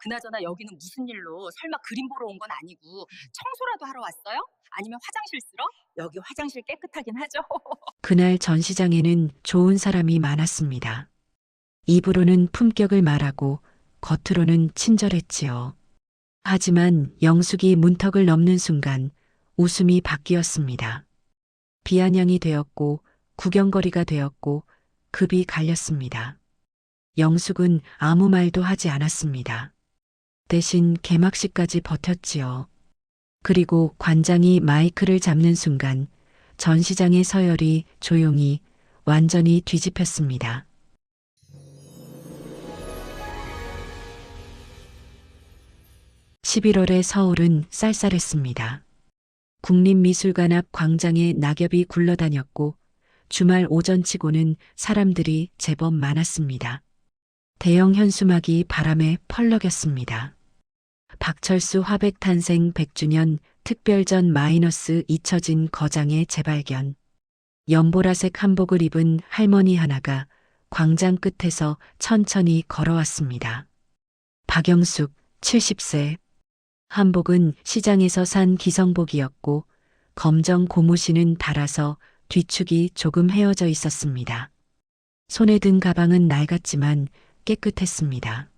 그나저나 여기는 무슨 일로 설마 그림 보러 온 건 아니고 청소라도 하러 왔어요? 아니면 화장실 쓰러? 여기 화장실 깨끗하긴 하죠. 그날 전시장에는 좋은 사람이 많았습니다. 입으로는 품격을 말하고 겉으로는 친절했지요. 하지만 영숙이 문턱을 넘는 순간 웃음이 바뀌었습니다. 비아냥이 되었고 구경거리가 되었고 급이 갈렸습니다. 영숙은 아무 말도 하지 않았습니다. 대신 개막식까지 버텼지요. 그리고 관장이 마이크를 잡는 순간 전시장의 서열이 조용히 완전히 뒤집혔습니다. 11월의 서울은 쌀쌀했습니다. 국립미술관 앞 광장에 낙엽이 굴러다녔고 주말 오전치고는 사람들이 제법 많았습니다. 대형 현수막이 바람에 펄럭였습니다. 박철수 화백탄생 100주년 특별전 마이너스 잊혀진 거장의 재발견. 연보라색 한복을 입은 할머니 하나가 광장 끝에서 천천히 걸어왔습니다. 박영숙 70세. 한복은 시장에서 산 기성복이었고 검정 고무신은 달아서 뒤축이 조금 헤어져 있었습니다. 손에 든 가방은 낡았지만 깨끗했습니다.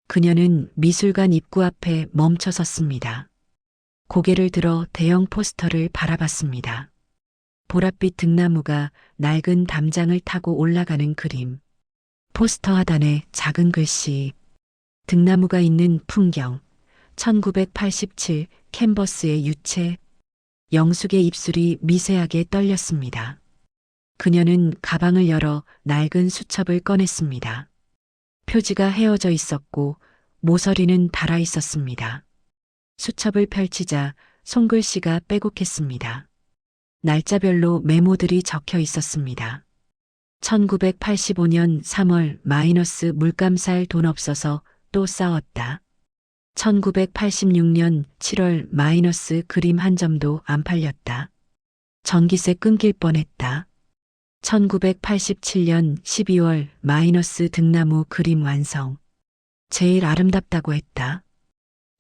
그녀는 미술관 입구 앞에 멈춰 섰습니다. 고개를 들어 대형 포스터를 바라봤습니다. 보랏빛 등나무가 낡은 담장을 타고 올라가는 그림. 포스터 하단에 작은 글씨. 등나무가 있는 풍경. 1987 캔버스의 유체. 영숙의 입술이 미세하게 떨렸습니다. 그녀는 가방을 열어 낡은 수첩을 꺼냈습니다. 표지가 헤어져 있었고 모서리는 달아 있었습니다. 수첩을 펼치자 손글씨가 빼곡했습니다. 날짜별로 메모들이 적혀 있었습니다. 1985년 3월 마이너스 물감 살 돈 없어서 또 싸웠다. 1986년 7월 마이너스 그림 한 점도 안 팔렸다. 전기세 끊길 뻔했다. 1987년 12월 마이너스 등나무 그림 완성. 제일 아름답다고 했다.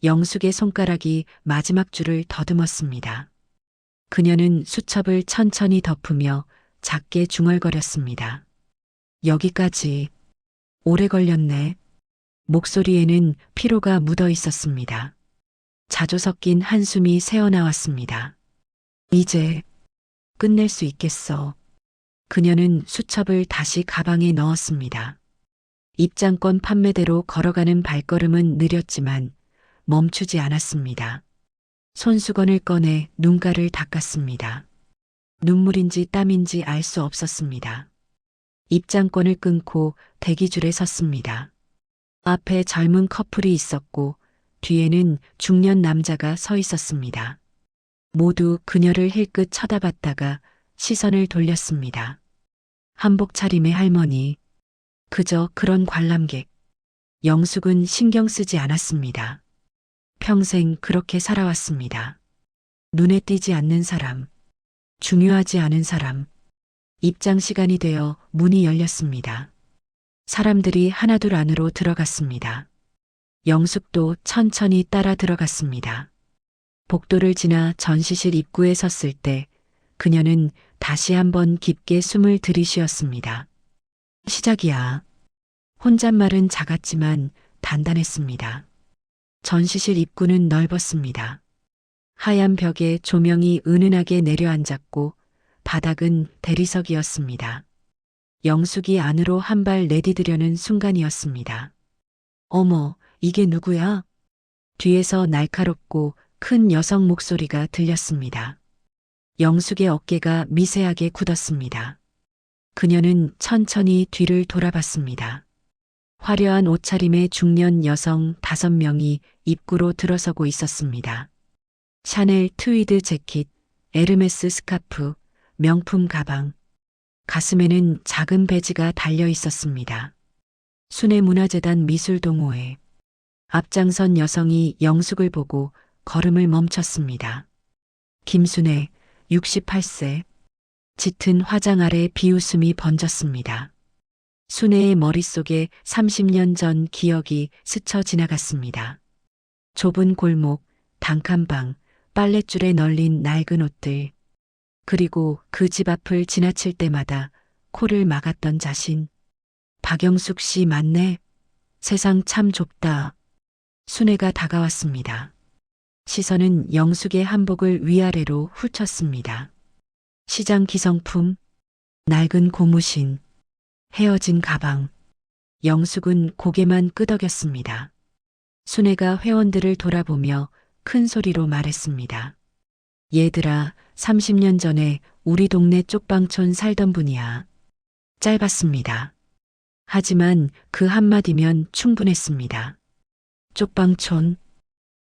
영숙의 손가락이 마지막 줄을 더듬었습니다. 그녀는 수첩을 천천히 덮으며 작게 중얼거렸습니다. 여기까지. 오래 걸렸네. 목소리에는 피로가 묻어 있었습니다. 자주 섞인 한숨이 새어나왔습니다. 이제 끝낼 수 있겠어. 그녀는 수첩을 다시 가방에 넣었습니다. 입장권 판매대로 걸어가는 발걸음은 느렸지만 멈추지 않았습니다. 손수건을 꺼내 눈가를 닦았습니다. 눈물인지 땀인지 알 수 없었습니다. 입장권을 끊고 대기줄에 섰습니다. 앞에 젊은 커플이 있었고 뒤에는 중년 남자가 서 있었습니다. 모두 그녀를 힐끗 쳐다봤다가 시선을 돌렸습니다. 한복 차림의 할머니. 그저 그런 관람객. 영숙은 신경 쓰지 않았습니다. 평생 그렇게 살아왔습니다. 눈에 띄지 않는 사람. 중요하지 않은 사람. 입장 시간이 되어 문이 열렸습니다. 사람들이 하나둘 안으로 들어갔습니다. 영숙도 천천히 따라 들어갔습니다. 복도를 지나 전시실 입구에 섰을 때 그녀는 다시 한번 깊게 숨을 들이쉬었습니다. 시작이야. 혼잣말은 작았지만 단단했습니다. 전시실 입구는 넓었습니다. 하얀 벽에 조명이 은은하게 내려앉았고 바닥은 대리석이었습니다. 영숙이 안으로 한 발 내디디려는 순간이었습니다. 어머, 이게 누구야? 뒤에서 날카롭고 큰 여성 목소리가 들렸습니다. 영숙의 어깨가 미세하게 굳었습니다. 그녀는 천천히 뒤를 돌아봤습니다. 화려한 옷차림의 중년 여성 5명이 입구로 들어서고 있었습니다. 샤넬 트위드 재킷, 에르메스 스카프, 명품 가방. 가슴에는 작은 배지가 달려 있었습니다. 순회문화재단 미술동호회. 앞장선 여성이 영숙을 보고 걸음을 멈췄습니다. 김순애, 68세. 짙은 화장 아래 비웃음이 번졌습니다. 순애의 머릿속에 30년 전 기억이 스쳐 지나갔습니다. 좁은 골목, 단칸방, 빨랫줄에 널린 낡은 옷들, 그리고 그 집 앞을 지나칠 때마다 코를 막았던 자신. 박영숙 씨 맞네. 세상 참 좁다. 순애가 다가왔습니다. 시선은 영숙의 한복을 위아래로 훑었습니다. 시장 기성품, 낡은 고무신, 헤어진 가방. 영숙은 고개만 끄덕였습니다. 순애가 회원들을 돌아보며 큰 소리로 말했습니다. 얘들아, 30년 전에 우리 동네 쪽방촌 살던 분이야. 짧았습니다. 하지만 그 한마디면 충분했습니다. 쪽방촌.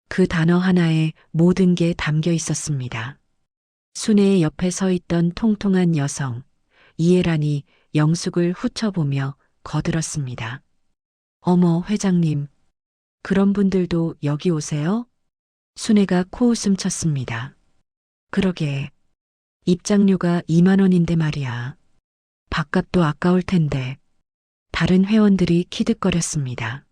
그 단어 하나에 모든 게 담겨 있었습니다. 순애의 옆에 서 있던 통통한 여성, 이해란이 영숙을 훑어보며 거들었습니다. 어머, 회장님. 그런 분들도 여기 오세요? 순애가 코웃음 쳤습니다. 그러게. 입장료가 2만 원인데 말이야. 밥값도 아까울 텐데. 다른 회원들이 키득거렸습니다.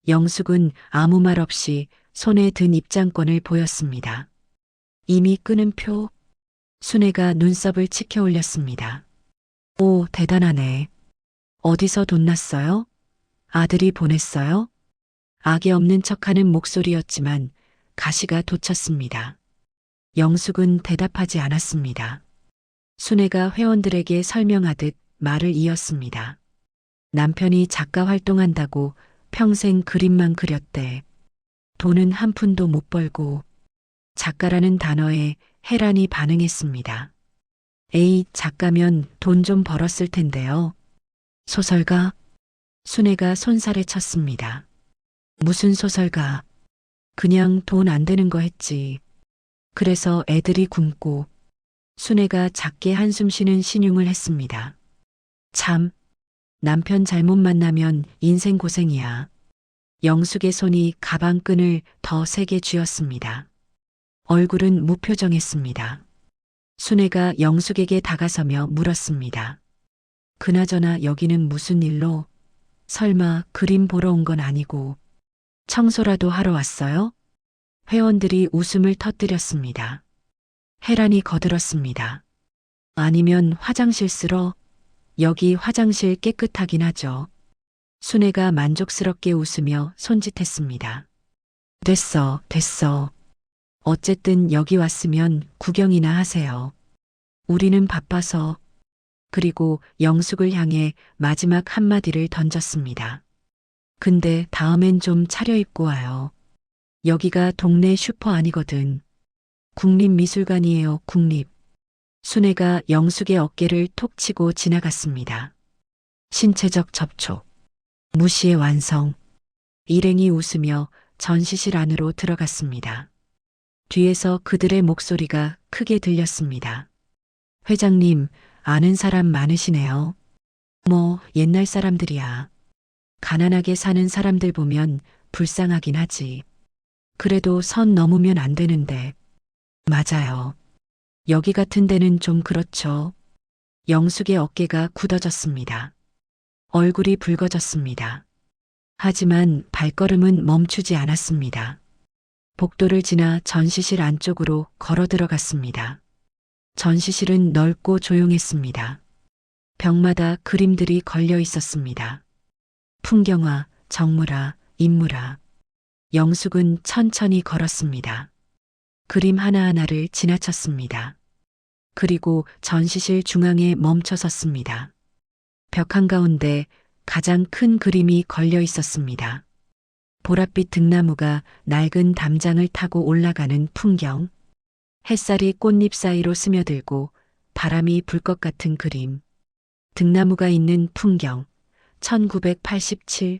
영숙은 아무 말 없이 손에 든 입장권을 보였습니다. 이미 끄는 표. 순애가 눈썹을 치켜 올렸습니다. 오, 대단하네. 어디서 돈 났어요? 아들이 보냈어요? 악의 없는 척하는 목소리였지만 가시가 돋쳤습니다. 영숙은 대답하지 않았습니다. 순애가 회원들에게 설명하듯 말을 이었습니다. 남편이 작가 활동한다고 평생 그림만 그렸대. 돈은 한 푼도 못 벌고. 작가라는 단어에 해란이 반응했습니다. 에이, 작가면 돈 좀 벌었을 텐데요. 소설가? 순애가 손살에 쳤습니다. 무슨 소설가? 그냥 돈 안 되는 거 했지. 그래서 애들이 굶고. 순애가 작게 한숨 쉬는 신용을 했습니다. 참, 남편 잘못 만나면 인생 고생이야. 영숙의 손이 가방 끈을 더 세게 쥐었습니다. 얼굴은 무표정했습니다. 순애가 영숙에게 다가서며 물었습니다. 그나저나 여기는 무슨 일로? 설마 그림 보러 온 건 아니고 청소라도 하러 왔어요? 회원들이 웃음을 터뜨렸습니다. 해란이 거들었습니다. 아니면 화장실 쓰러? 여기 화장실 깨끗하긴 하죠. 순애가 만족스럽게 웃으며 손짓했습니다. 됐어, 됐어. 어쨌든 여기 왔으면 구경이나 하세요. 우리는 바빠서. 그리고 영숙을 향해 마지막 한마디를 던졌습니다. 근데 다음엔 좀 차려입고 와요. 여기가 동네 슈퍼 아니거든. 국립미술관이에요, 국립. 순애가 영숙의 어깨를 톡 치고 지나갔습니다. 신체적 접촉. 무시의 완성. 일행이 웃으며 전시실 안으로 들어갔습니다. 뒤에서 그들의 목소리가 크게 들렸습니다. 회장님, 아는 사람 많으시네요. 뭐, 옛날 사람들이야. 가난하게 사는 사람들 보면 불쌍하긴 하지. 그래도 선 넘으면 안 되는데. 맞아요. 여기 같은 데는 좀 그렇죠. 영숙의 어깨가 굳어졌습니다. 얼굴이 붉어졌습니다. 하지만 발걸음은 멈추지 않았습니다. 복도를 지나 전시실 안쪽으로 걸어 들어갔습니다. 전시실은 넓고 조용했습니다. 벽마다 그림들이 걸려 있었습니다. 풍경화, 정물화, 인물화. 영숙은 천천히 걸었습니다. 그림 하나하나를 지나쳤습니다. 그리고 전시실 중앙에 멈춰 섰습니다. 벽 한가운데 가장 큰 그림이 걸려 있었습니다. 보랏빛 등나무가 낡은 담장을 타고 올라가는 풍경. 햇살이 꽃잎 사이로 스며들고 바람이 불 것 같은 그림. 등나무가 있는 풍경. 1987.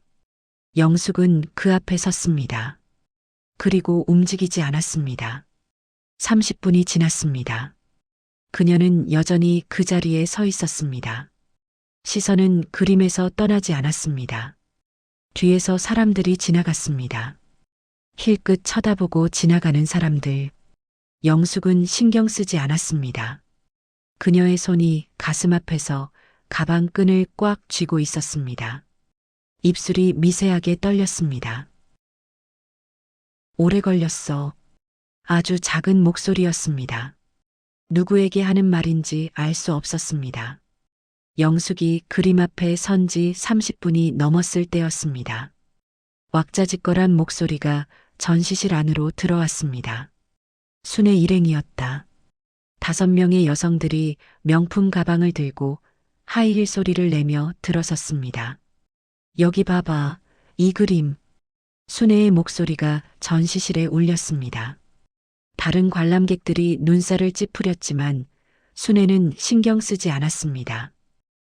영숙은 그 앞에 섰습니다. 그리고 움직이지 않았습니다. 30분이 지났습니다. 그녀는 여전히 그 자리에 서 있었습니다. 시선은 그림에서 떠나지 않았습니다. 뒤에서 사람들이 지나갔습니다. 힐끗 쳐다보고 지나가는 사람들. 영숙은 신경 쓰지 않았습니다. 그녀의 손이 가슴 앞에서 가방 끈을 꽉 쥐고 있었습니다. 입술이 미세하게 떨렸습니다. 오래 걸렸어. 아주 작은 목소리였습니다. 누구에게 하는 말인지 알 수 없었습니다. 영숙이 그림 앞에 선 지 30분이 넘었을 때였습니다. 왁자지껄한 목소리가 전시실 안으로 들어왔습니다. 순의 일행이었다. 5명의 여성들이 명품 가방을 들고 하이힐 소리를 내며 들어섰습니다. 여기 봐봐, 이 그림. 순애의 목소리가 전시실에 울렸습니다. 다른 관람객들이 눈살을 찌푸렸지만 순애는 신경 쓰지 않았습니다.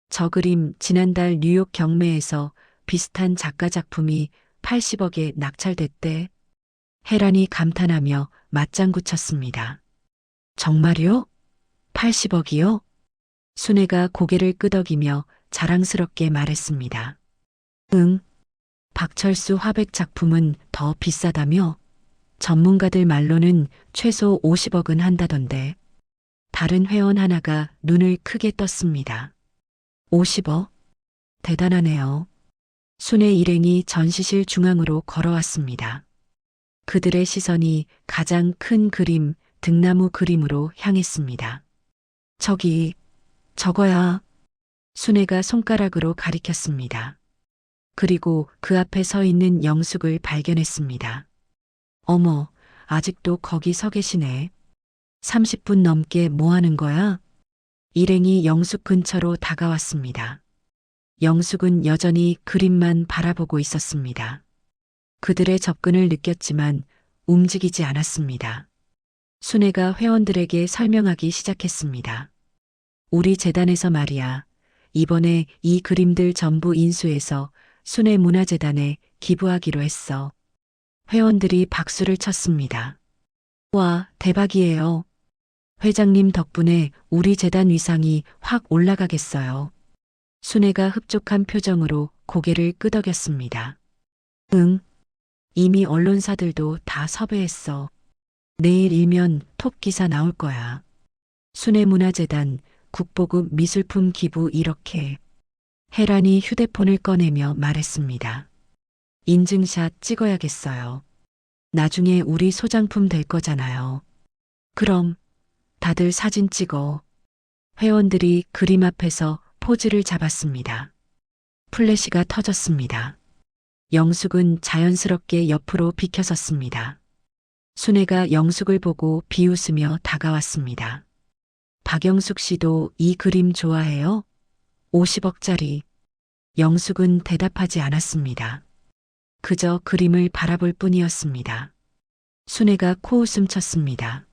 저 그림 지난달 뉴욕 경매에서 비슷한 작가 작품이 80억에 낙찰됐대. 혜란이 감탄하며 맞장구 쳤습니다. 정말요? 80억이요? 순애가 고개를 끄덕이며 자랑스럽게 말했습니다. 응. 박철수 화백 작품은 더 비싸다며? 전문가들 말로는 최소 50억은 한다던데. 다른 회원 하나가 눈을 크게 떴습니다. 50억? 대단하네요. 순애 일행이 전시실 중앙으로 걸어왔습니다. 그들의 시선이 가장 큰 그림, 등나무 그림으로 향했습니다. 저기, 저거야. 순애가 손가락으로 가리켰습니다. 그리고 그 앞에 서 있는 영숙을 발견했습니다. 어머, 아직도 거기 서 계시네. 30분 넘게 뭐 하는 거야? 일행이 영숙 근처로 다가왔습니다. 영숙은 여전히 그림만 바라보고 있었습니다. 그들의 접근을 느꼈지만 움직이지 않았습니다. 순애가 회원들에게 설명하기 시작했습니다. 우리 재단에서 말이야. 이번에 이 그림들 전부 인수해서 순애 문화재단에 기부하기로 했어. 회원들이 박수를 쳤습니다. 와, 대박이에요. 회장님 덕분에 우리 재단 위상이 확 올라가겠어요. 순애가 흡족한 표정으로 고개를 끄덕였습니다. 응. 이미 언론사들도 다 섭외했어. 내일 일면 톱 기사 나올 거야. 순애문화재단 국보급 미술품 기부 이렇게. 혜란이 휴대폰을 꺼내며 말했습니다. 인증샷 찍어야겠어요. 나중에 우리 소장품 될 거잖아요. 그럼 다들 사진 찍어. 회원들이 그림 앞에서 포즈를 잡았습니다. 플래시가 터졌습니다. 영숙은 자연스럽게 옆으로 비켜섰습니다. 순애가 영숙을 보고 비웃으며 다가왔습니다. 박영숙 씨도 이 그림 좋아해요? 50억짜리. 영숙은 대답하지 않았습니다. 그저 그림을 바라볼 뿐이었습니다. 순애가 코웃음 쳤습니다.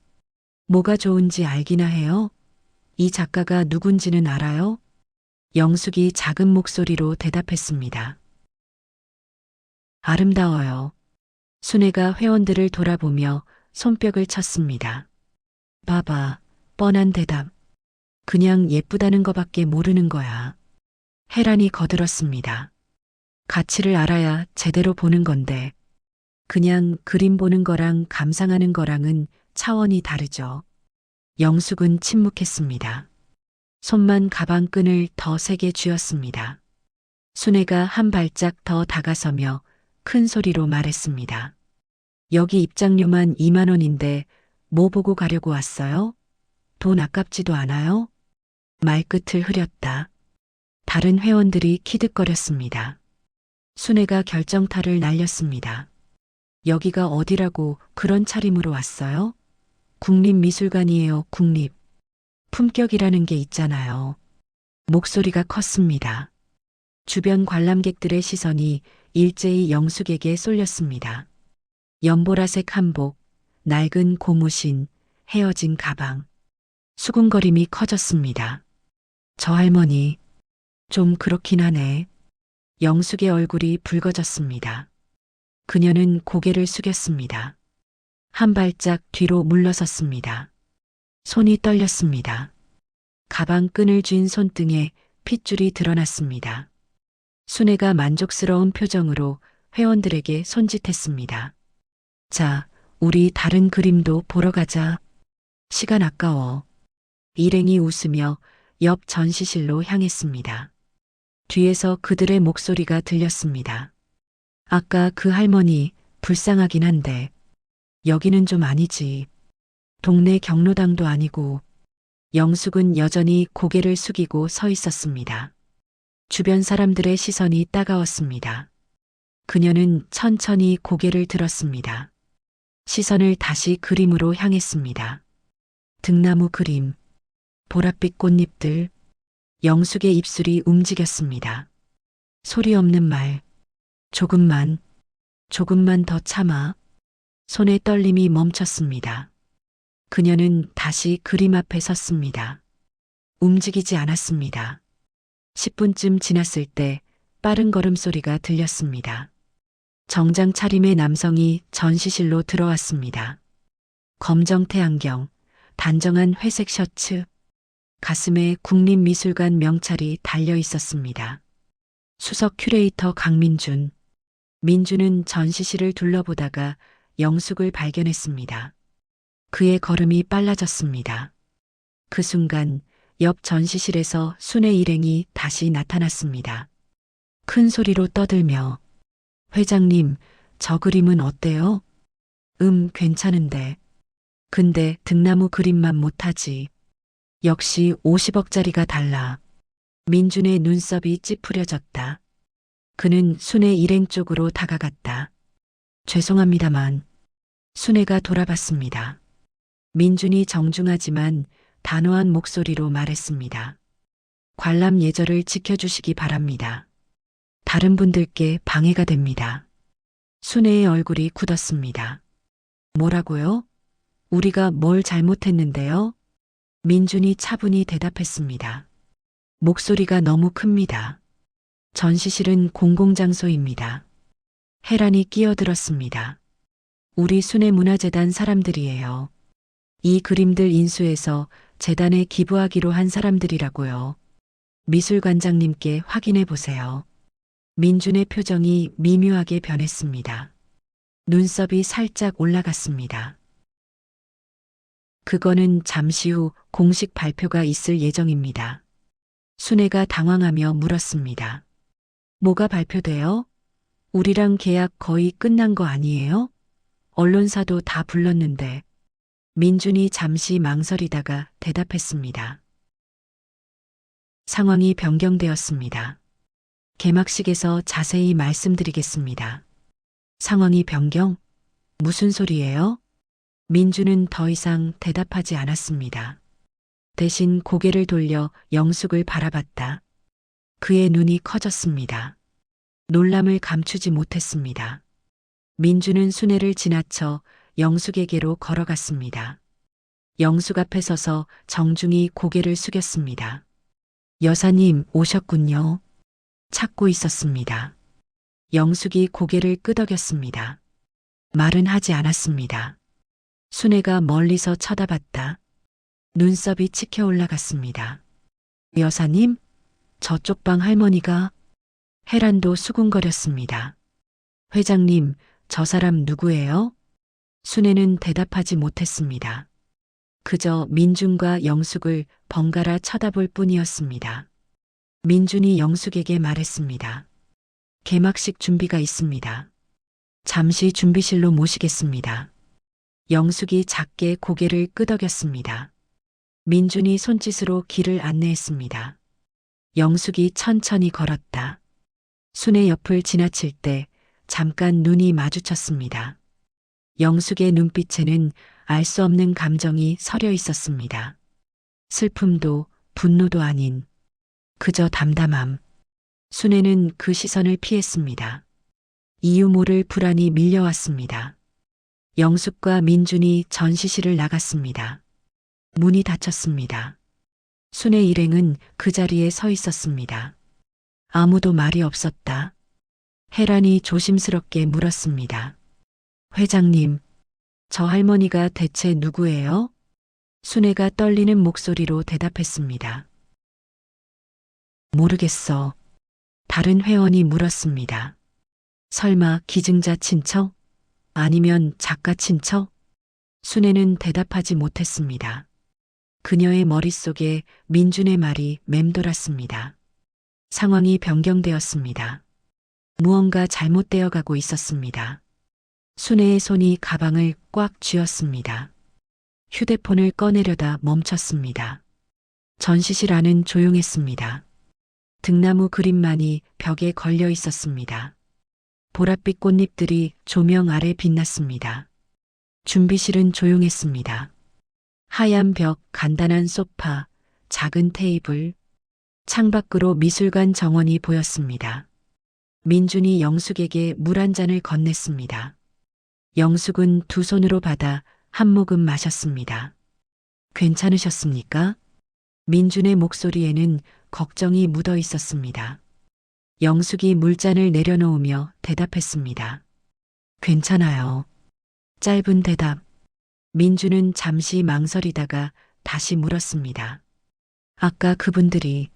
뭐가 좋은지 알기나 해요? 이 작가가 누군지는 알아요? 영숙이 작은 목소리로 대답했습니다. 아름다워요. 순애가 회원들을 돌아보며 손뼉을 쳤습니다. 봐봐, 뻔한 대답. 그냥 예쁘다는 거밖에 모르는 거야. 혜란이 거들었습니다. 가치를 알아야 제대로 보는 건데, 그냥 그림 보는 거랑 감상하는 거랑은 차원이 다르죠. 영숙은 침묵했습니다. 손만 가방 끈을 더 세게 쥐었습니다. 순애가 한 발짝 더 다가서며 큰 소리로 말했습니다. 여기 입장료만 2만 원인데 뭐 보고 가려고 왔어요? 돈 아깝지도 않아요? 말끝을 흐렸다. 다른 회원들이 키득거렸습니다. 순애가 결정타를 날렸습니다. 여기가 어디라고 그런 차림으로 왔어요? 국립미술관이에요, 국립. 품격이라는 게 있잖아요. 목소리가 컸습니다. 주변 관람객들의 시선이 일제히 영숙에게 쏠렸습니다. 연보라색 한복, 낡은 고무신, 헤어진 가방. 수군거림이 커졌습니다. 저 할머니, 좀 그렇긴 하네. 영숙의 얼굴이 붉어졌습니다. 그녀는 고개를 숙였습니다. 한 발짝 뒤로 물러섰습니다. 손이 떨렸습니다. 가방 끈을 쥔 손등에 핏줄이 드러났습니다. 순애가 만족스러운 표정으로 회원들에게 손짓했습니다. 자, 우리 다른 그림도 보러 가자. 시간 아까워. 일행이 웃으며 옆 전시실로 향했습니다. 뒤에서 그들의 목소리가 들렸습니다. 아까 그 할머니 불쌍하긴 한데 여기는 좀 아니지. 동네 경로당도 아니고. 영숙은 여전히 고개를 숙이고 서 있었습니다. 주변 사람들의 시선이 따가웠습니다. 그녀는 천천히 고개를 들었습니다. 시선을 다시 그림으로 향했습니다. 등나무 그림, 보랏빛 꽃잎들, 영숙의 입술이 움직였습니다. 소리 없는 말, 조금만 더 참아. 손의 떨림이 멈췄습니다. 그녀는 다시 그림 앞에 섰습니다. 움직이지 않았습니다. 10분쯤 지났을 때 빠른 걸음소리가 들렸습니다. 정장 차림의 남성이 전시실로 들어왔습니다. 검정태 안경, 단정한 회색 셔츠, 가슴에 국립미술관 명찰이 달려 있었습니다. 수석 큐레이터 강민준. 민준은 전시실을 둘러보다가 영숙을 발견했습니다. 그의 걸음이 빨라졌습니다. 그 순간 옆 전시실에서 순의 일행이 다시 나타났습니다. 큰 소리로 떠들며 회장님, 저 그림은 어때요? 괜찮은데. 근데 등나무 그림만 못하지. 역시 50억짜리가 달라. 민준의 눈썹이 찌푸려졌다. 그는 순의 일행 쪽으로 다가갔다. 죄송합니다만. 순애가 돌아봤습니다. 민준이 정중하지만 단호한 목소리로 말했습니다. 관람 예절을 지켜주시기 바랍니다. 다른 분들께 방해가 됩니다. 순애의 얼굴이 굳었습니다. 뭐라고요? 우리가 뭘 잘못했는데요? 민준이 차분히 대답했습니다. 목소리가 너무 큽니다. 전시실은 공공장소입니다. 혜란이 끼어들었습니다. 우리 순애문화재단 사람들이에요. 이 그림들 인수해서 재단에 기부하기로 한 사람들이라고요. 미술관장님께 확인해 보세요. 민준의 표정이 미묘하게 변했습니다. 눈썹이 살짝 올라갔습니다. 그거는 잠시 후 공식 발표가 있을 예정입니다. 순애가 당황하며 물었습니다. 뭐가 발표돼요? 우리랑 계약 거의 끝난 거 아니에요? 언론사도 다 불렀는데. 민준이 잠시 망설이다가 대답했습니다. 상황이 변경되었습니다. 개막식에서 자세히 말씀드리겠습니다. 상황이 변경? 무슨 소리예요? 민준은 더 이상 대답하지 않았습니다. 대신 고개를 돌려 영숙을 바라봤다. 그의 눈이 커졌습니다. 놀람을 감추지 못했습니다. 민준은 순애를 지나쳐 영숙에게로 걸어갔습니다. 영숙 앞에 서서 정중히 고개를 숙였습니다. 여사님 오셨군요. 찾고 있었습니다. 영숙이 고개를 끄덕였습니다. 말은 하지 않았습니다. 순애가 멀리서 쳐다봤다. 눈썹이 치켜 올라갔습니다. 여사님? 저쪽 방 할머니가. 혜란도 수군거렸습니다. 회장님, 저 사람 누구예요? 순애는 대답하지 못했습니다. 그저 민준과 영숙을 번갈아 쳐다볼 뿐이었습니다. 민준이 영숙에게 말했습니다. 개막식 준비가 있습니다. 잠시 준비실로 모시겠습니다. 영숙이 작게 고개를 끄덕였습니다. 민준이 손짓으로 길을 안내했습니다. 영숙이 천천히 걸었다. 순애 옆을 지나칠 때 잠깐 눈이 마주쳤습니다. 영숙의 눈빛에는 알 수 없는 감정이 서려 있었습니다. 슬픔도 분노도 아닌 그저 담담함. 순애는 그 시선을 피했습니다. 이유 모를 불안이 밀려왔습니다. 영숙과 민준이 전시실을 나갔습니다. 문이 닫혔습니다. 순애 일행은 그 자리에 서 있었습니다. 아무도 말이 없었다. 혜란이 조심스럽게 물었습니다. 회장님, 저 할머니가 대체 누구예요? 순애가 떨리는 목소리로 대답했습니다. 모르겠어. 다른 회원이 물었습니다. 설마 기증자 친척? 아니면 작가 친척? 순애는 대답하지 못했습니다. 그녀의 머릿속에 민준의 말이 맴돌았습니다. 상황이 변경되었습니다. 무언가 잘못되어 가고 있었습니다. 순애의 손이 가방을 꽉 쥐었습니다. 휴대폰을 꺼내려다 멈췄습니다. 전시실 안은 조용했습니다. 등나무 그림만이 벽에 걸려 있었습니다. 보랏빛 꽃잎들이 조명 아래 빛났습니다. 준비실은 조용했습니다. 하얀 벽, 간단한 소파, 작은 테이블, 창밖으로 미술관 정원이 보였습니다. 민준이 영숙에게 물 한 잔을 건넸습니다. 영숙은 두 손으로 받아 한 모금 마셨습니다. 괜찮으셨습니까? 민준의 목소리에는 걱정이 묻어 있었습니다. 영숙이 물잔을 내려놓으며 대답했습니다. 괜찮아요. 짧은 대답. 민준은 잠시 망설이다가 다시 물었습니다. 아까 그분들이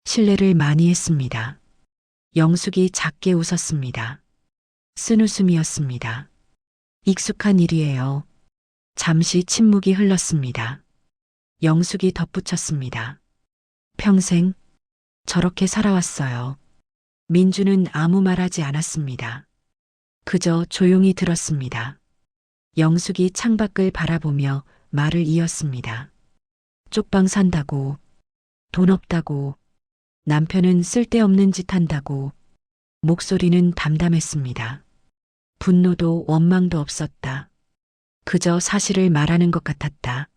실례를 많이 했습니다. 영숙이 작게 웃었습니다. 쓴웃음이었습니다. 익숙한 일이에요. 잠시 침묵이 흘렀습니다. 영숙이 덧붙였습니다. 평생 저렇게 살아왔어요. 민주는 아무 말하지 않았습니다. 그저 조용히 들었습니다. 영숙이 창밖을 바라보며 말을 이었습니다. 쪽방 산다고, 돈 없다고, 남편은 쓸데없는 짓 한다고, 목소리는 담담했습니다. 분노도 원망도 없었다. 그저 사실을 말하는 것 같았다.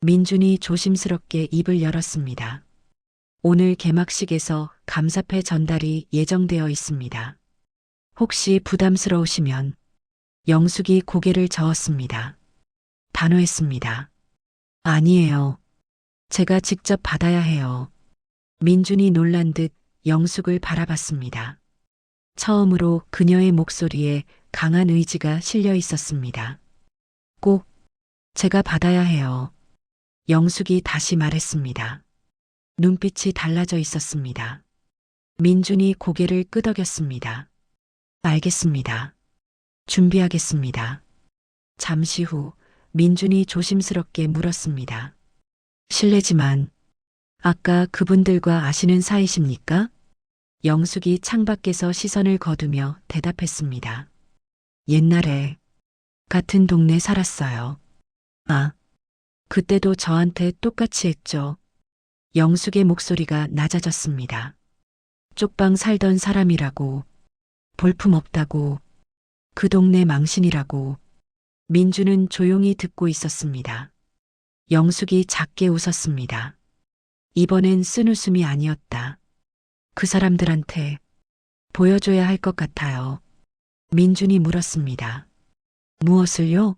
민준이 조심스럽게 입을 열었습니다. 오늘 개막식에서 감사패 전달이 예정되어 있습니다. 혹시 부담스러우시면 영숙이 고개를 저었습니다. 단호했습니다. 아니에요. 제가 직접 받아야 해요. 민준이 놀란 듯 영숙을 바라봤습니다. 처음으로 그녀의 목소리에 강한 의지가 실려 있었습니다. 꼭 제가 받아야 해요. 영숙이 다시 말했습니다. 눈빛이 달라져 있었습니다. 민준이 고개를 끄덕였습니다. 알겠습니다. 준비하겠습니다. 잠시 후 민준이 조심스럽게 물었습니다. 실례지만 아까 그분들과 아시는 사이십니까? 영숙이 창밖에서 시선을 거두며 대답했습니다. 옛날에 같은 동네 살았어요. 아, 그때도 저한테 똑같이 했죠. 영숙의 목소리가 낮아졌습니다. 쪽방 살던 사람이라고, 볼품없다고, 그 동네 망신이라고. 민주는 조용히 듣고 있었습니다. 영숙이 작게 웃었습니다. 이번엔 쓴웃음이 아니었다. 그 사람들한테 보여줘야 할 것 같아요. 민준이 물었습니다. 무엇을요?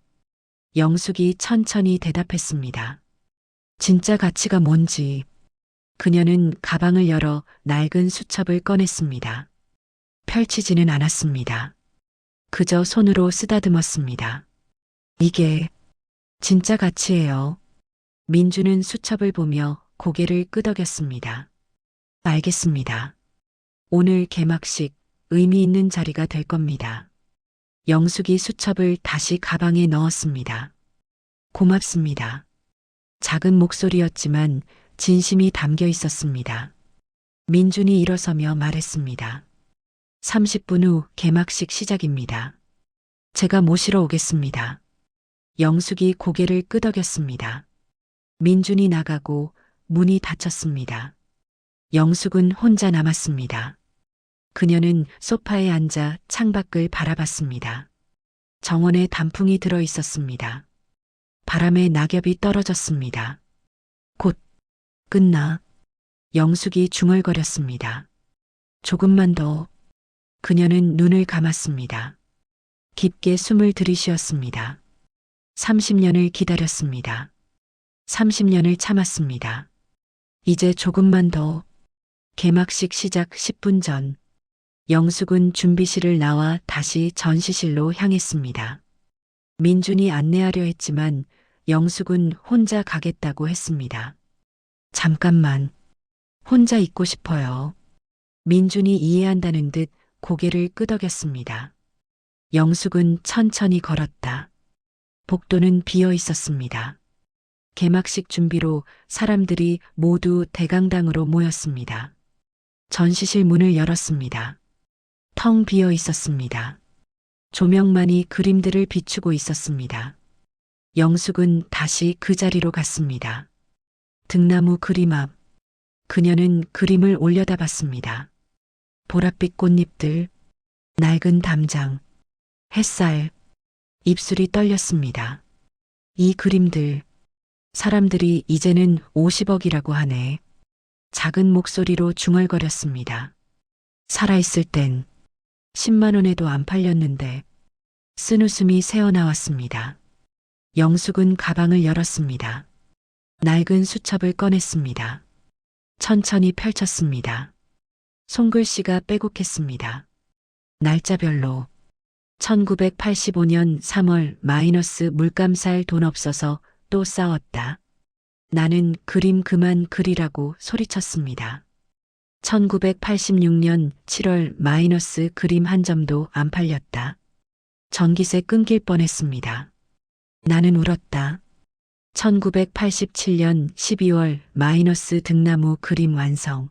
영숙이 천천히 대답했습니다. 진짜 가치가 뭔지. 그녀는 가방을 열어 낡은 수첩을 꺼냈습니다. 펼치지는 않았습니다. 그저 손으로 쓰다듬었습니다. 이게 진짜 가치예요. 민주는 수첩을 보며 고개를 끄덕였습니다. 알겠습니다. 오늘 개막식 의미 있는 자리가 될 겁니다. 영숙이 수첩을 다시 가방에 넣었습니다. 고맙습니다. 작은 목소리였지만 진심이 담겨 있었습니다. 민준이 일어서며 말했습니다. 30분 후 개막식 시작입니다. 제가 모시러 오겠습니다. 영숙이 고개를 끄덕였습니다. 민준이 나가고 문이 닫혔습니다. 영숙은 혼자 남았습니다. 그녀는 소파에 앉아 창밖을 바라봤습니다. 정원에 단풍이 들어 있었습니다. 바람에 낙엽이 떨어졌습니다. 곧 끝나. 영숙이 중얼거렸습니다. 조금만 더. 그녀는 눈을 감았습니다. 깊게 숨을 들이쉬었습니다. 30년을 기다렸습니다. 30년을 참았습니다. 이제 조금만 더. 개막식 시작 10분 전. 영숙은 준비실을 나와 다시 전시실로 향했습니다. 민준이 안내하려 했지만 영숙은 혼자 가겠다고 했습니다. 잠깐만. 혼자 있고 싶어요. 민준이 이해한다는 듯 고개를 끄덕였습니다. 영숙은 천천히 걸었다. 복도는 비어 있었습니다. 개막식 준비로 사람들이 모두 대강당으로 모였습니다. 전시실 문을 열었습니다. 텅 비어 있었습니다. 조명만이 그림들을 비추고 있었습니다. 영숙은 다시 그 자리로 갔습니다. 등나무 그림 앞, 그녀는 그림을 올려다봤습니다. 보랏빛 꽃잎들, 낡은 담장, 햇살, 입술이 떨렸습니다. 이 그림들, 사람들이 이제는 50억이라고 하네. 작은 목소리로 중얼거렸습니다. 살아있을 땐 10만 원에도 안 팔렸는데 쓴웃음이 새어나왔습니다. 영숙은 가방을 열었습니다. 낡은 수첩을 꺼냈습니다. 천천히 펼쳤습니다. 손글씨가 빼곡했습니다. 날짜별로 1985년 3월 마이너스 물감살 돈 없어서 또 싸웠다. 나는 그림 그만 그리라고 소리쳤습니다. 1986년 7월 마이너스 그림 한 점도 안 팔렸다. 전기세 끊길 뻔했습니다. 나는 울었다. 1987년 12월 마이너스 등나무 그림 완성.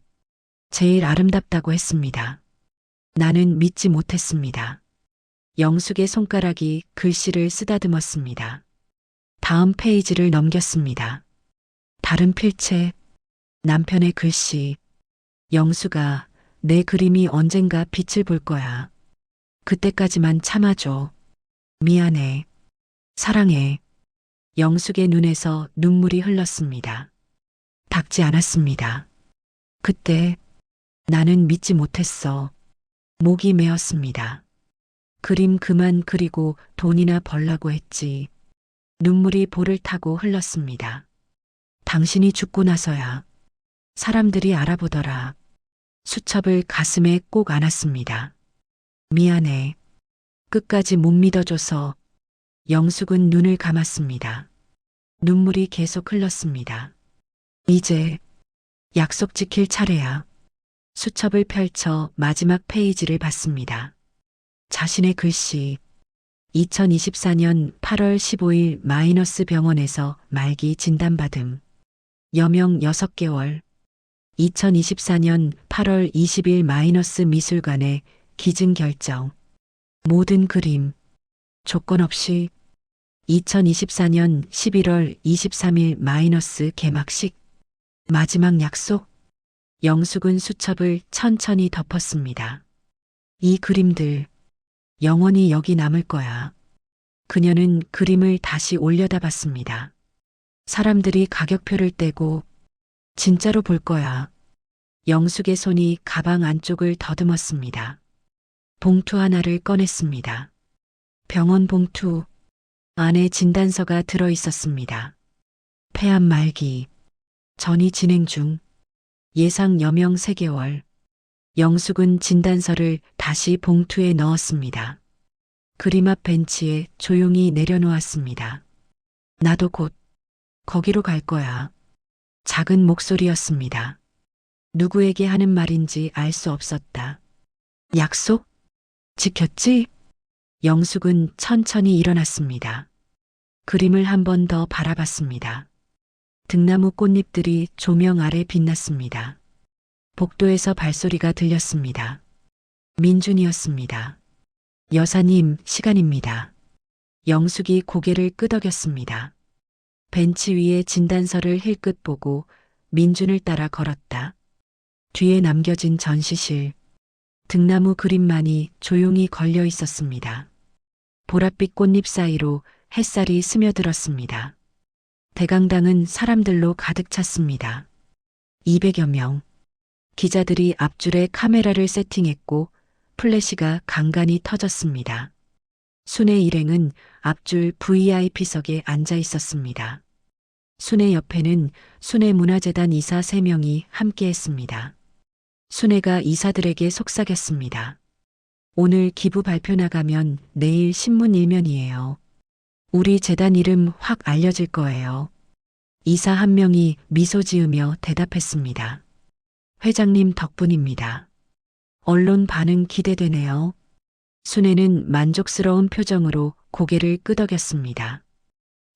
제일 아름답다고 했습니다. 나는 믿지 못했습니다. 영숙의 손가락이 글씨를 쓰다듬었습니다. 다음 페이지를 넘겼습니다. 다른 필체, 남편의 글씨. 영수가 내 그림이 언젠가 빛을 볼 거야. 그때까지만 참아줘. 미안해. 사랑해. 영숙의 눈에서 눈물이 흘렀습니다. 닦지 않았습니다. 그때 나는 믿지 못했어. 목이 메었습니다. 그림 그만 그리고 돈이나 벌라고 했지. 눈물이 볼을 타고 흘렀습니다. 당신이 죽고 나서야 사람들이 알아보더라. 수첩을 가슴에 꼭 안았습니다. 미안해. 끝까지 못 믿어줘서. 영숙은 눈을 감았습니다. 눈물이 계속 흘렀습니다. 이제 약속 지킬 차례야. 수첩을 펼쳐 마지막 페이지를 봤습니다. 자신의 글씨. 2024년 8월 15일 마이너스 병원에서 말기 진단받음. 여명 6개월. 2024년 8월 20일 마이너스 미술관의 기증 결정. 모든 그림. 조건 없이. 2024년 11월 23일 마이너스 개막식. 마지막 약속. 영숙은 수첩을 천천히 덮었습니다. 이 그림들 영원히 여기 남을 거야. 그녀는 그림을 다시 올려다봤습니다. 사람들이 가격표를 떼고 진짜로 볼 거야. 영숙의 손이 가방 안쪽을 더듬었습니다. 봉투 하나를 꺼냈습니다. 병원 봉투. 안에 진단서가 들어 있었습니다. 폐암 말기. 전이 진행 중. 예상 여명 3개월. 영숙은 진단서를 다시 봉투에 넣었습니다. 그림 앞 벤치에 조용히 내려놓았습니다. 나도 곧 거기로 갈 거야. 작은 목소리였습니다. 누구에게 하는 말인지 알 수 없었다. 약속? 지켰지? 영숙은 천천히 일어났습니다. 그림을 한 번 더 바라봤습니다. 등나무 꽃잎들이 조명 아래 빛났습니다. 복도에서 발소리가 들렸습니다. 민준이었습니다. 여사님, 시간입니다. 영숙이 고개를 끄덕였습니다. 벤치 위에 진단서를 힐끗 보고 민준을 따라 걸었다. 뒤에 남겨진 전시실. 등나무 그림만이 조용히 걸려 있었습니다. 보랏빛 꽃잎 사이로 햇살이 스며들었습니다. 대강당은 사람들로 가득 찼습니다. 200여 명. 기자들이 앞줄에 카메라를 세팅했고 플래시가 간간히 터졌습니다. 순회 일행은 앞줄 VIP석에 앉아 있었습니다. 순회 옆에는 순회문화재단 이사 3명이 함께했습니다. 순회가 이사들에게 속삭였습니다. 오늘 기부 발표 나가면 내일 신문 일면이에요. 우리 재단 이름 확 알려질 거예요. 이사 한 명이 미소 지으며 대답했습니다. 회장님 덕분입니다. 언론 반응 기대되네요. 순애는 만족스러운 표정으로 고개를 끄덕였습니다.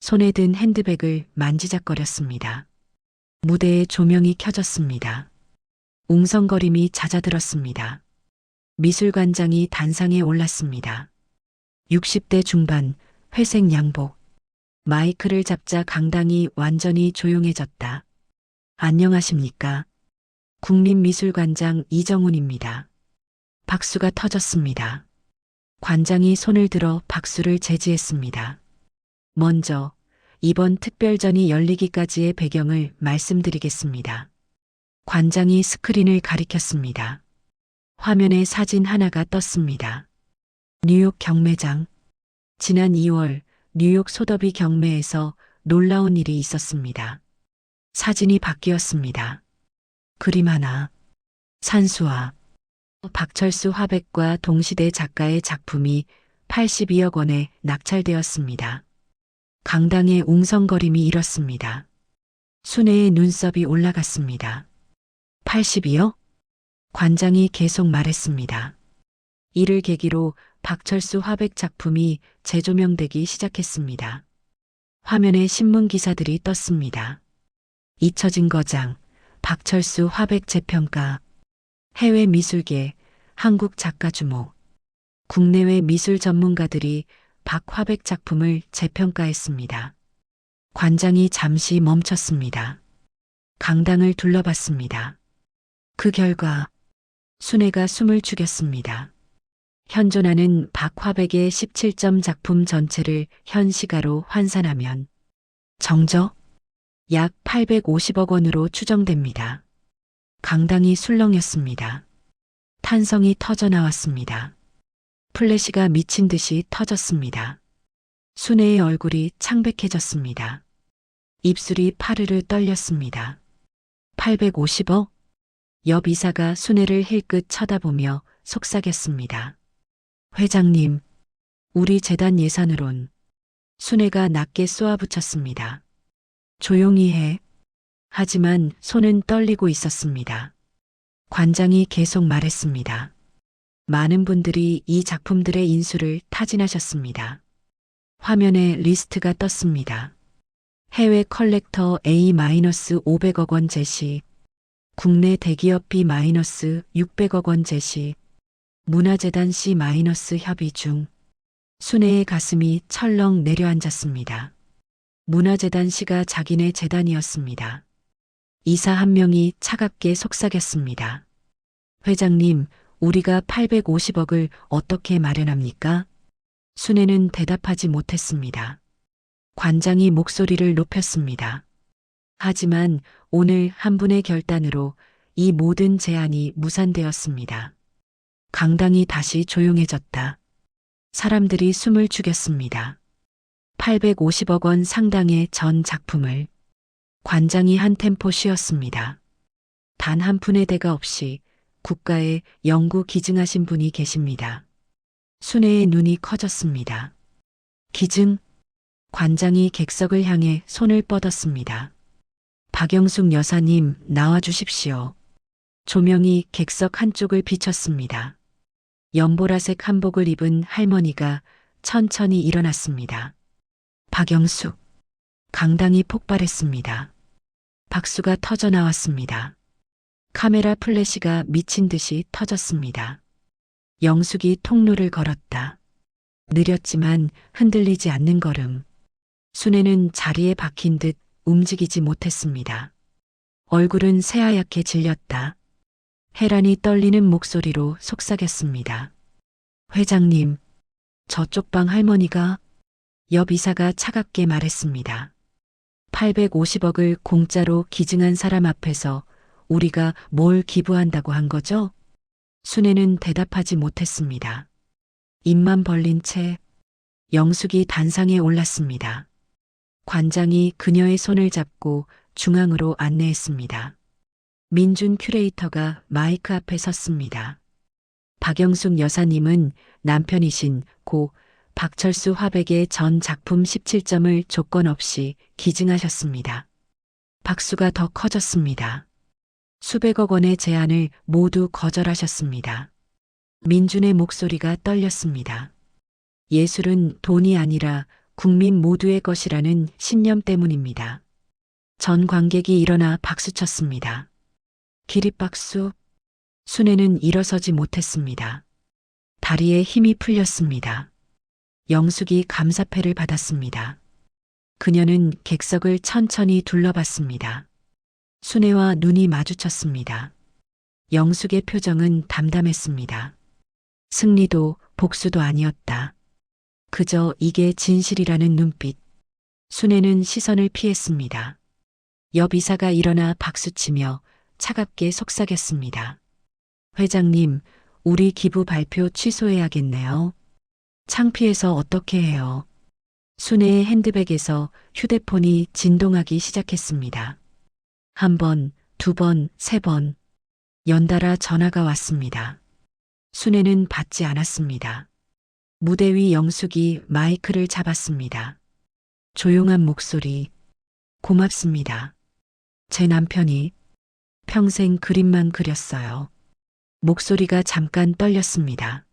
손에 든 핸드백을 만지작거렸습니다. 무대에 조명이 켜졌습니다. 웅성거림이 잦아들었습니다. 미술관장이 단상에 올랐습니다. 60대 중반, 회색 양복. 마이크를 잡자 강당이 완전히 조용해졌다. 안녕하십니까? 국립미술관장 이정훈입니다. 박수가 터졌습니다. 관장이 손을 들어 박수를 제지했습니다. 먼저 이번 특별전이 열리기까지의 배경을 말씀드리겠습니다. 관장이 스크린을 가리켰습니다. 화면에 사진 하나가 떴습니다. 뉴욕 경매장. 지난 2월 뉴욕 소더비 경매에서 놀라운 일이 있었습니다. 사진이 바뀌었습니다. 그림 하나. 산수화. 박철수 화백과 동시대 작가의 작품이 82억 원에 낙찰되었습니다. 강당의 웅성거림이 일었습니다. 순애의 눈썹이 올라갔습니다. 82억? 관장이 계속 말했습니다. 이를 계기로 박철수 화백 작품이 재조명되기 시작했습니다. 화면에 신문 기사들이 떴습니다. 잊혀진 거장, 박철수 화백 재평가, 해외 미술계, 한국 작가 주목, 국내외 미술 전문가들이 박화백 작품을 재평가했습니다. 관장이 잠시 멈췄습니다. 강당을 둘러봤습니다. 그 결과 순애가 숨을 죽였습니다. 현존하는 박화백의 17점 작품 전체를 현 시가로 환산하면 정적 약 850억 원으로 추정됩니다. 강당이 술렁였습니다. 탄성이 터져 나왔습니다. 플래시가 미친 듯이 터졌습니다. 순애의 얼굴이 창백해졌습니다. 입술이 파르르 떨렸습니다. 850억? 옆 이사가 순애를 힐끗 쳐다보며 속삭였습니다. 회장님, 우리 재단 예산으론. 순애가 낮게 쏘아붙였습니다. 조용히 해. 하지만 손은 떨리고 있었습니다. 관장이 계속 말했습니다. 많은 분들이 이 작품들의 인수를 타진하셨습니다. 화면에 리스트가 떴습니다. 해외 컬렉터 A-500억 원 제시, 국내 대기업 B-600억 원 제시, 문화재단 C-협의 중. 순애의 가슴이 철렁 내려앉았습니다. 문화재단 C가 자기네 재단이었습니다. 이사 한 명이 차갑게 속삭였습니다. 회장님, 우리가 850억을 어떻게 마련합니까? 순애는 대답하지 못했습니다. 관장이 목소리를 높였습니다. 하지만 오늘 한 분의 결단으로 이 모든 제안이 무산되었습니다. 강당이 다시 조용해졌다. 사람들이 숨을 죽였습니다. 850억 원 상당의 전 작품을. 관장이 한 템포 쉬었습니다. 단 한 푼의 대가 없이 국가에 영구 기증하신 분이 계십니다. 순애의 눈이 커졌습니다. 기증? 관장이 객석을 향해 손을 뻗었습니다. 박영숙 여사님, 나와주십시오. 조명이 객석 한쪽을 비췄습니다. 연보라색 한복을 입은 할머니가 천천히 일어났습니다. 박영숙. 강당이 폭발했습니다. 박수가 터져 나왔습니다. 카메라 플래시가 미친 듯이 터졌습니다. 영숙이 통로를 걸었다. 느렸지만 흔들리지 않는 걸음. 순애는 자리에 박힌 듯 움직이지 못했습니다. 얼굴은 새하얗게 질렸다. 해란이 떨리는 목소리로 속삭였습니다. 회장님, 저쪽 방 할머니가. 옆 이사가 차갑게 말했습니다. 850억을 공짜로 기증한 사람 앞에서 우리가 뭘 기부한다고 한 거죠? 순애는 대답하지 못했습니다. 입만 벌린 채 영숙이 단상에 올랐습니다. 관장이 그녀의 손을 잡고 중앙으로 안내했습니다. 민준 큐레이터가 마이크 앞에 섰습니다. 박영숙 여사님은 남편이신 고 박철수 화백의 전 작품 17점을 조건 없이 기증하셨습니다. 박수가 더 커졌습니다. 수백억 원의 제안을 모두 거절하셨습니다. 민준의 목소리가 떨렸습니다. 예술은 돈이 아니라 국민 모두의 것이라는 신념 때문입니다. 전 관객이 일어나 박수쳤습니다. 기립박수. 순애는 일어서지 못했습니다. 다리에 힘이 풀렸습니다. 영숙이 감사패를 받았습니다. 그녀는 객석을 천천히 둘러봤습니다. 순애와 눈이 마주쳤습니다. 영숙의 표정은 담담했습니다. 승리도 복수도 아니었다. 그저 이게 진실이라는 눈빛. 순애는 시선을 피했습니다. 옆 이사가 일어나 박수치며 차갑게 속삭였습니다. 회장님, 우리 기부 발표 취소해야겠네요. 창피해서 어떻게 해요? 순애의 핸드백에서 휴대폰이 진동하기 시작했습니다. 한 번, 두 번, 세 번. 연달아 전화가 왔습니다. 순애는 받지 않았습니다. 무대 위 영숙이 마이크를 잡았습니다. 조용한 목소리. 고맙습니다. 제 남편이 평생 그림만 그렸어요. 목소리가 잠깐 떨렸습니다.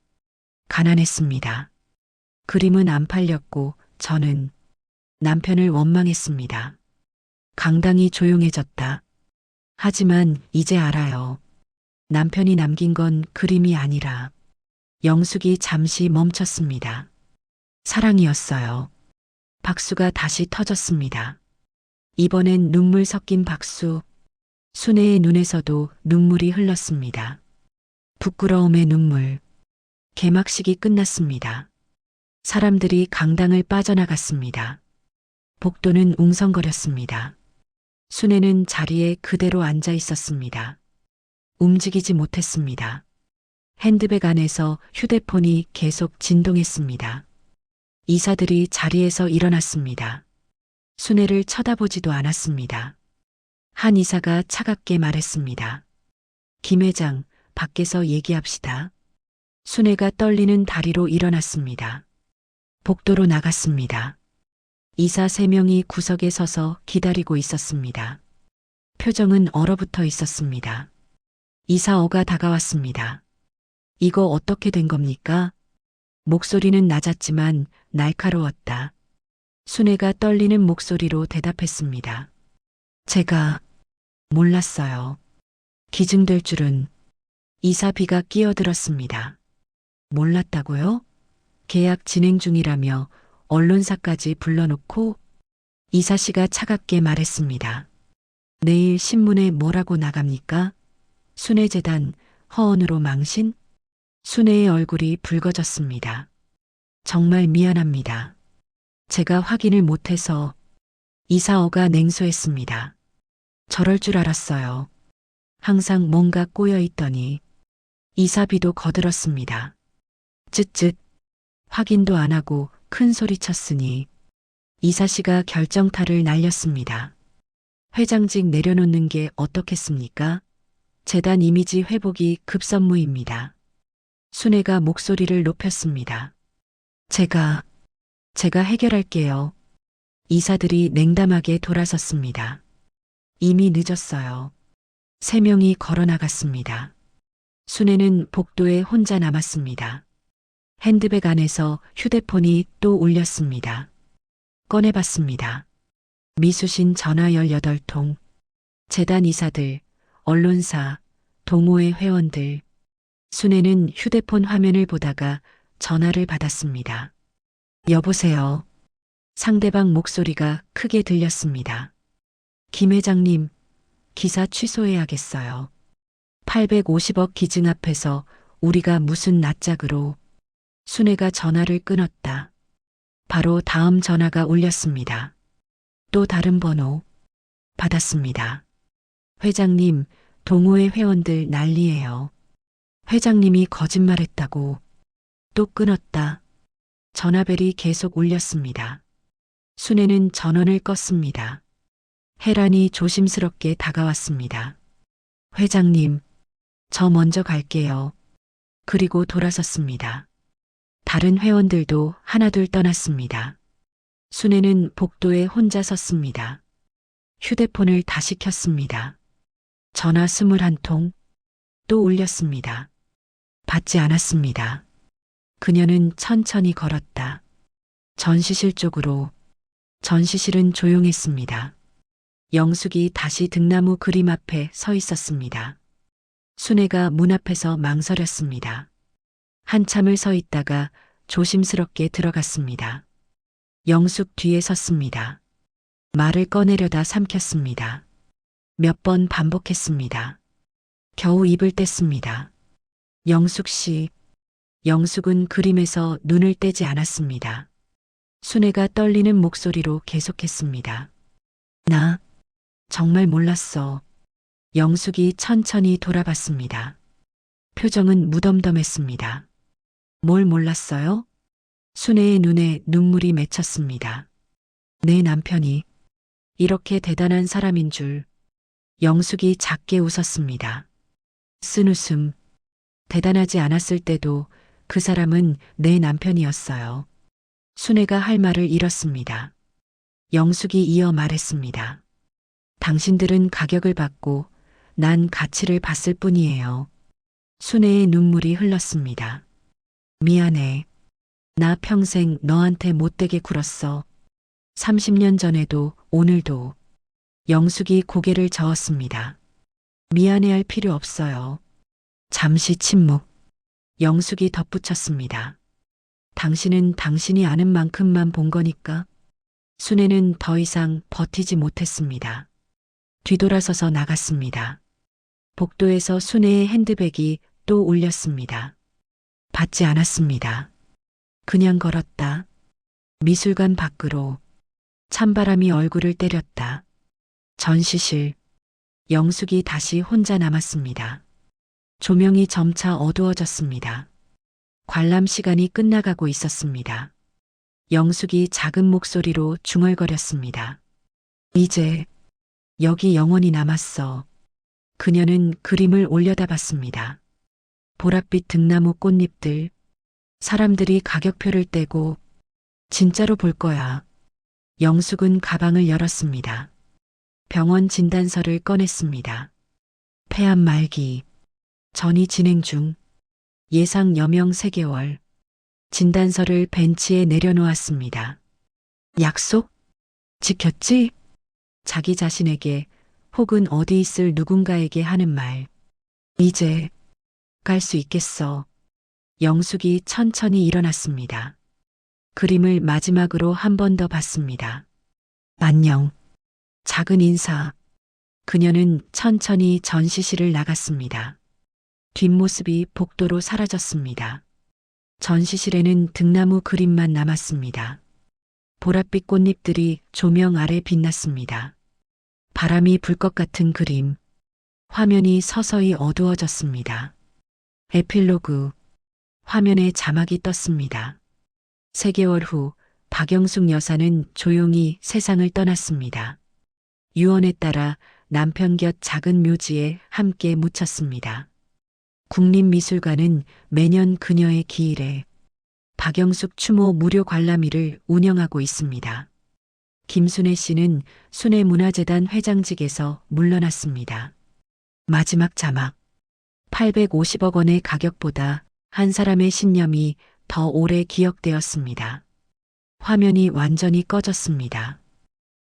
가난했습니다. 그림은 안 팔렸고 저는 남편을 원망했습니다. 강당이 조용해졌다. 하지만 이제 알아요. 남편이 남긴 건 그림이 아니라 영숙이 잠시 멈췄습니다. 사랑이었어요. 박수가 다시 터졌습니다. 이번엔 눈물 섞인 박수. 순애의 눈에서도 눈물이 흘렀습니다. 부끄러움의 눈물. 개막식이 끝났습니다. 사람들이 강당을 빠져나갔습니다. 복도는 웅성거렸습니다. 순애는 자리에 그대로 앉아 있었습니다. 움직이지 못했습니다. 핸드백 안에서 휴대폰이 계속 진동했습니다. 이사들이 자리에서 일어났습니다. 순애를 쳐다보지도 않았습니다. 한 이사가 차갑게 말했습니다. 김 회장, 밖에서 얘기합시다. 순애가 떨리는 다리로 일어났습니다. 복도로 나갔습니다. 이사 3명이 구석에 서서 기다리고 있었습니다. 표정은 얼어붙어 있었습니다. 이사어가 다가왔습니다. 이거 어떻게 된 겁니까? 목소리는 낮았지만 날카로웠다. 순애가 떨리는 목소리로 대답했습니다. 제가 몰랐어요. 기증될 줄은. 이사비가 끼어들었습니다. 몰랐다고요? 계약 진행 중이라며 언론사까지 불러놓고. 이사씨가 차갑게 말했습니다. 내일 신문에 뭐라고 나갑니까? 순애재단 허언으로 망신? 순애의 얼굴이 붉어졌습니다. 정말 미안합니다. 제가 확인을 못해서. 이사어가 냉소했습니다. 저럴 줄 알았어요. 항상 뭔가 꼬여 있더니. 이사비도 거들었습니다. 쯧쯧. 확인도 안 하고 큰 소리 쳤으니. 이사씨가 결정타를 날렸습니다. 회장직 내려놓는 게 어떻겠습니까? 재단 이미지 회복이 급선무입니다. 순애가 목소리를 높였습니다. 제가 해결할게요. 이사들이 냉담하게 돌아섰습니다. 이미 늦었어요. 3명이 걸어나갔습니다. 순애는 복도에 혼자 남았습니다. 핸드백 안에서 휴대폰이 또 울렸습니다. 꺼내봤습니다. 미수신 전화 18통. 재단 이사들, 언론사, 동호회 회원들. 순애는 휴대폰 화면을 보다가 전화를 받았습니다. 여보세요. 상대방 목소리가 크게 들렸습니다. 김 회장님, 기사 취소해야겠어요. 850억 기증 앞에서 우리가 무슨 낯짝으로. 순애가 전화를 끊었다. 바로 다음 전화가 울렸습니다. 또 다른 번호. 받았습니다. 회장님, 동호회 회원들 난리예요. 회장님이 거짓말했다고. 또 끊었다. 전화벨이 계속 울렸습니다. 순애는 전원을 껐습니다. 혜란이 조심스럽게 다가왔습니다. 회장님, 저 먼저 갈게요. 그리고 돌아섰습니다. 다른 회원들도 하나둘 떠났습니다. 순애는 복도에 혼자 섰습니다. 휴대폰을 다시 켰습니다. 전화 21통. 또 울렸습니다. 받지 않았습니다. 그녀는 천천히 걸었다. 전시실 쪽으로. 전시실은 조용했습니다. 영숙이 다시 등나무 그림 앞에 서 있었습니다. 순애가 문 앞에서 망설였습니다. 한참을 서 있다가 조심스럽게 들어갔습니다. 영숙 뒤에 섰습니다. 말을 꺼내려다 삼켰습니다. 몇 번 반복했습니다. 겨우 입을 뗐습니다. 영숙 씨. 영숙은 그림에서 눈을 떼지 않았습니다. 순애가 떨리는 목소리로 계속했습니다. 나 정말 몰랐어. 영숙이 천천히 돌아봤습니다. 표정은 무덤덤했습니다. 뭘 몰랐어요? 순애의 눈에 눈물이 맺혔습니다. 내 남편이 이렇게 대단한 사람인 줄. 영숙이 작게 웃었습니다. 쓴 웃음. 대단하지 않았을 때도 그 사람은 내 남편이었어요. 순애가 할 말을 잃었습니다. 영숙이 이어 말했습니다. 당신들은 가격을 받고 난 가치를 봤을 뿐이에요. 순애의 눈물이 흘렀습니다. 미안해. 나 평생 너한테 못되게 굴었어. 30년 전에도 오늘도. 영숙이 고개를 저었습니다. 미안해할 필요 없어요. 잠시 침묵. 영숙이 덧붙였습니다. 당신은 당신이 아는 만큼만 본 거니까. 순애는 더 이상 버티지 못했습니다. 뒤돌아서서 나갔습니다. 복도에서 순애의 핸드백이 또 울렸습니다. 받지 않았습니다. 그냥 걸었다. 미술관 밖으로. 찬바람이 얼굴을 때렸다. 전시실. 영숙이 다시 혼자 남았습니다. 조명이 점차 어두워졌습니다. 관람 시간이 끝나가고 있었습니다. 영숙이 작은 목소리로 중얼거렸습니다. 이제 여기 영원히 남았어. 그녀는 그림을 올려다봤습니다. 보랏빛 등나무 꽃잎들. 사람들이 가격표를 떼고. 진짜로 볼 거야. 영숙은 가방을 열었습니다. 병원 진단서를 꺼냈습니다. 폐암 말기. 전이 진행 중. 예상 여명 3개월. 진단서를 벤치에 내려놓았습니다. 약속? 지켰지? 자기 자신에게 혹은 어디 있을 누군가에게 하는 말. 이제 갈 수 있겠어. 영숙이 천천히 일어났습니다. 그림을 마지막으로 한 번 더 봤습니다. 안녕. 작은 인사. 그녀는 천천히 전시실을 나갔습니다. 뒷모습이 복도로 사라졌습니다. 전시실에는 등나무 그림만 남았습니다. 보랏빛 꽃잎들이 조명 아래 빛났습니다. 바람이 불 것 같은 그림. 화면이 서서히 어두워졌습니다. 에필로그. 화면에 자막이 떴습니다. 3개월 후 박영숙 여사는 조용히 세상을 떠났습니다. 유언에 따라 남편 곁 작은 묘지에 함께 묻혔습니다. 국립미술관은 매년 그녀의 기일에 박영숙 추모 무료 관람일을 운영하고 있습니다. 김순애 씨는 순애문화재단 회장직에서 물러났습니다. 마지막 자막. 850억 원의 가격보다 한 사람의 신념이 더 오래 기억되었습니다. 화면이 완전히 꺼졌습니다.